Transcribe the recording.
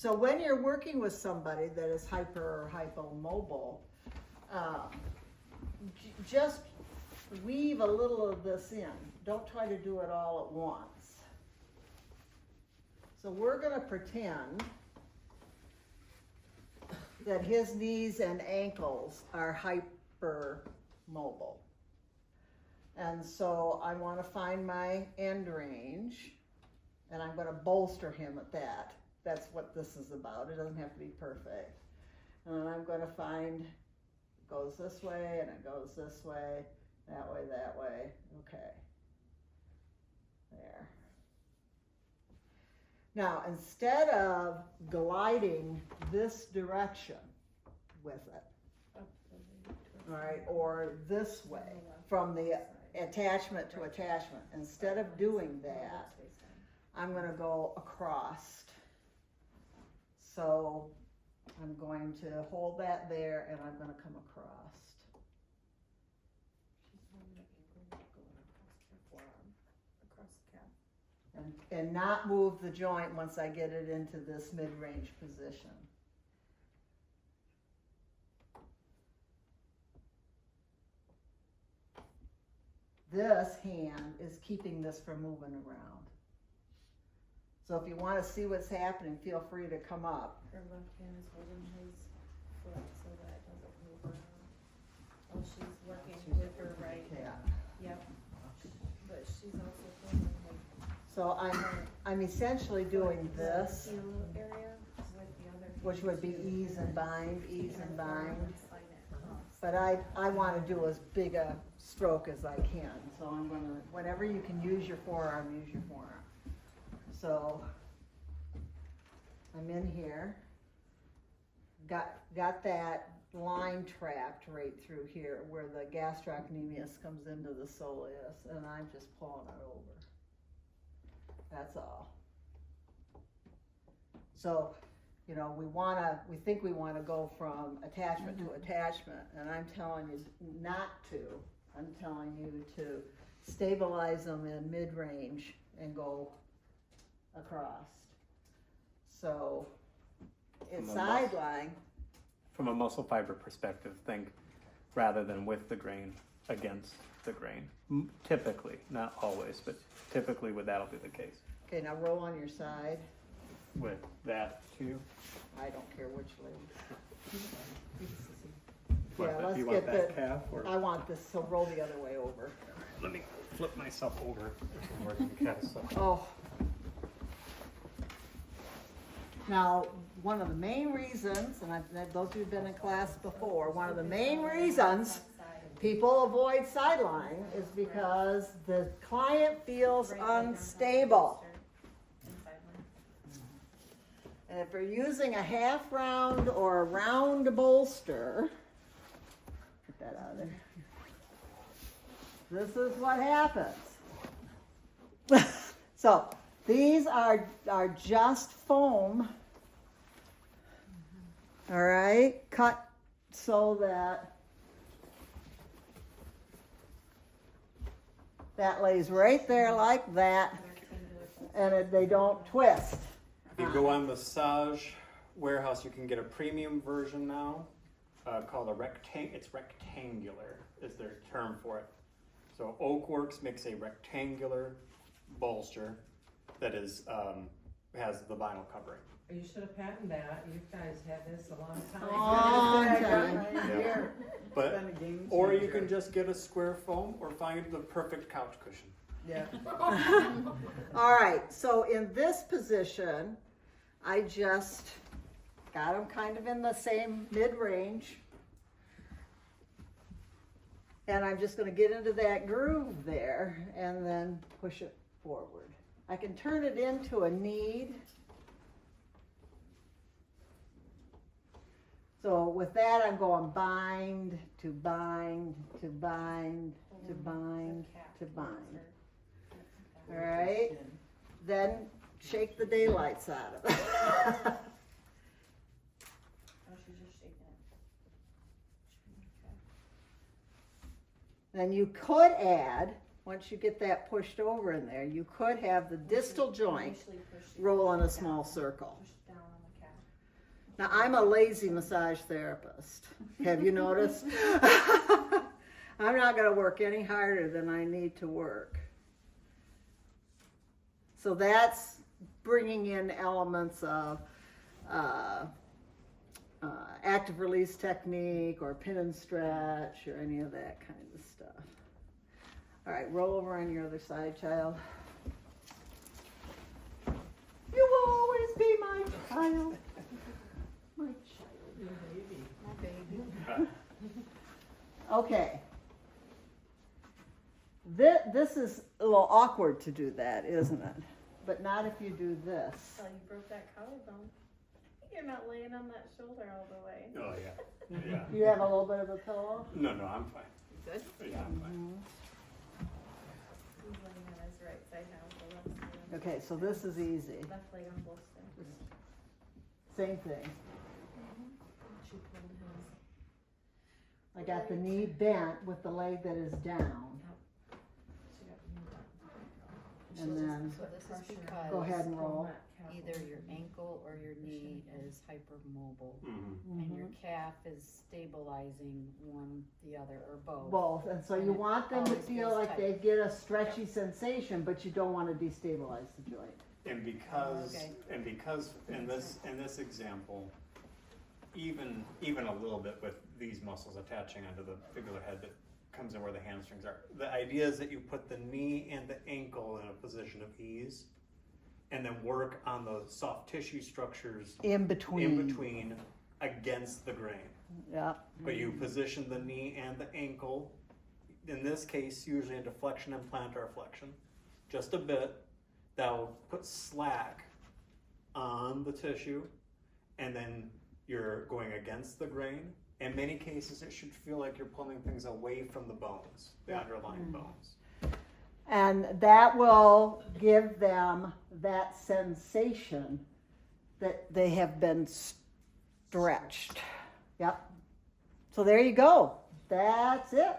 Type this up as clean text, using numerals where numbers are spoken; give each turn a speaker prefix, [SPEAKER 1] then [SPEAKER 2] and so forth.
[SPEAKER 1] So when you're working with somebody that is hyper or hypomobile, just weave a little of this in. Don't try to do it all at once. So we're going to pretend that his knees and ankles are hypermobile. And so I want to find my end range, and I'm going to bolster him at that. That's what this is about. It doesn't have to be perfect. And then I'm going to find, it goes this way, and it goes this way, that way, that way. Okay. There. Now, instead of gliding this direction with it, all right, or this way, from the attachment to attachment, instead of doing that, I'm going to go across. So I'm going to hold that there, and I'm going to come across. And not move the joint once I get it into this mid-range position. This hand is keeping this from moving around. So if you want to see what's happening, feel free to come up.
[SPEAKER 2] Her left hand is holding his foot so that it doesn't move around. While she's working with her right.
[SPEAKER 1] Yeah.
[SPEAKER 2] Yep. But she's also holding her.
[SPEAKER 1] So I'm essentially doing this,
[SPEAKER 2] heel area with the other hand,
[SPEAKER 1] which would be ease and bind, ease and bind.
[SPEAKER 2] slide it across.
[SPEAKER 1] But I want to do as big a stroke as I can. So I'm going to, whenever you can use your forearm, use your forearm. So I'm in here, got that line trapped right through here where the gastrocnemius comes into the soleus, and I'm just pulling it over. That's all. So, you know, we think we want to go from attachment to attachment, and I'm telling you not to. I'm telling you to stabilize them in mid-range and go across. So it's sideline.
[SPEAKER 3] From a muscle fiber perspective, think rather than with the grain, against the grain. Typically, not always, but typically that'll be the case.
[SPEAKER 1] Okay, now roll on your side.
[SPEAKER 3] With that too?
[SPEAKER 1] I don't care which leg.
[SPEAKER 3] What,
[SPEAKER 1] let's
[SPEAKER 3] you want
[SPEAKER 1] get
[SPEAKER 3] that
[SPEAKER 1] the,
[SPEAKER 3] calf? Or?
[SPEAKER 1] I want this, so roll the other way over.
[SPEAKER 3] Let me flip myself over. So.
[SPEAKER 1] Oh. Now, one of the main reasons, and those who've been in class before, one of the main reasons people avoid sideline is because the client feels unstable. And if you're using a half round or a round bolster, get that out of there. This is what happens. So these are just foam. All right, cut so that lays right there like that, and they don't twist.
[SPEAKER 4] If you go on Massage Warehouse, you can get a premium version now called it's rectangular is their term for it. So Oakworks makes a rectangular bolster that is has the vinyl covering.
[SPEAKER 5] You should have patented that. You guys had this a long time.
[SPEAKER 4] Yeah. But or you can just get a square foam or find the perfect couch cushion.
[SPEAKER 1] Yeah. All right, so in this position, I just got them kind of in the same mid-range. And I'm just going to get into that groove there and then push it forward. I can turn it into a knead. So with that, I'm going bind to bind to bind to bind to bind. All right, then shake the daylights out of it.
[SPEAKER 2] Oh, she's just shaking it.
[SPEAKER 1] Then you could add, once you get that pushed over in there, you could have the distal joint roll in a small circle.
[SPEAKER 2] Push down on the calf.
[SPEAKER 1] Now, I'm a lazy massage therapist. Have you noticed? I'm not going to work any harder than I need to work. So that's bringing in elements of active release technique or pin and stretch or any of that kind of stuff. All right, roll over on your other side, child. You will always be my child. My child.
[SPEAKER 5] Your baby.
[SPEAKER 2] My baby.
[SPEAKER 1] Okay. This is a little awkward to do that, isn't it? But not if you do this.
[SPEAKER 2] Oh, you broke that collarbone. You're not laying on that shoulder all the way.
[SPEAKER 4] Oh, yeah. Yeah.
[SPEAKER 1] You have a little bit of a pillow?
[SPEAKER 4] No, I'm fine.
[SPEAKER 2] Good.
[SPEAKER 4] Yeah, I'm fine.
[SPEAKER 2] He's laying on his right side now with the left side. on-
[SPEAKER 1] Okay, so this is easy.
[SPEAKER 2] Left leg on both sides.
[SPEAKER 1] Same thing.
[SPEAKER 2] She pulled his.
[SPEAKER 1] I got the knee bent with the leg that is down.
[SPEAKER 2] She got the knee bent.
[SPEAKER 1] And then,
[SPEAKER 6] So this is
[SPEAKER 1] go ahead
[SPEAKER 6] because
[SPEAKER 1] and roll.
[SPEAKER 6] either your ankle or your knee is hypermobile,
[SPEAKER 4] Mm-hmm.
[SPEAKER 6] and your calf is stabilizing one, the other, or both.
[SPEAKER 1] Both, and so you want them to
[SPEAKER 6] Always
[SPEAKER 1] feel
[SPEAKER 6] feels
[SPEAKER 1] like
[SPEAKER 6] tight.
[SPEAKER 1] they get a stretchy sensation, but you don't want to destabilize the joint.
[SPEAKER 4] And because,
[SPEAKER 6] Okay.
[SPEAKER 4] in this example, even a little bit with these muscles attaching onto the fibular head that comes in where the hamstrings are. The idea is that you put the knee and the ankle in a position of ease, and then work on the soft tissue structures
[SPEAKER 1] In between.
[SPEAKER 4] in between against the grain.
[SPEAKER 1] Yeah.
[SPEAKER 4] But you position the knee and the ankle, in this case, usually into flexion and plantar flexion, just a bit. That'll put slack on the tissue, and then you're going against the grain. In many cases, it should feel like you're pulling things away from the bones, the underlying bones.
[SPEAKER 1] And that will give them that sensation that they have been stretched. Yep. So there you go. That's it.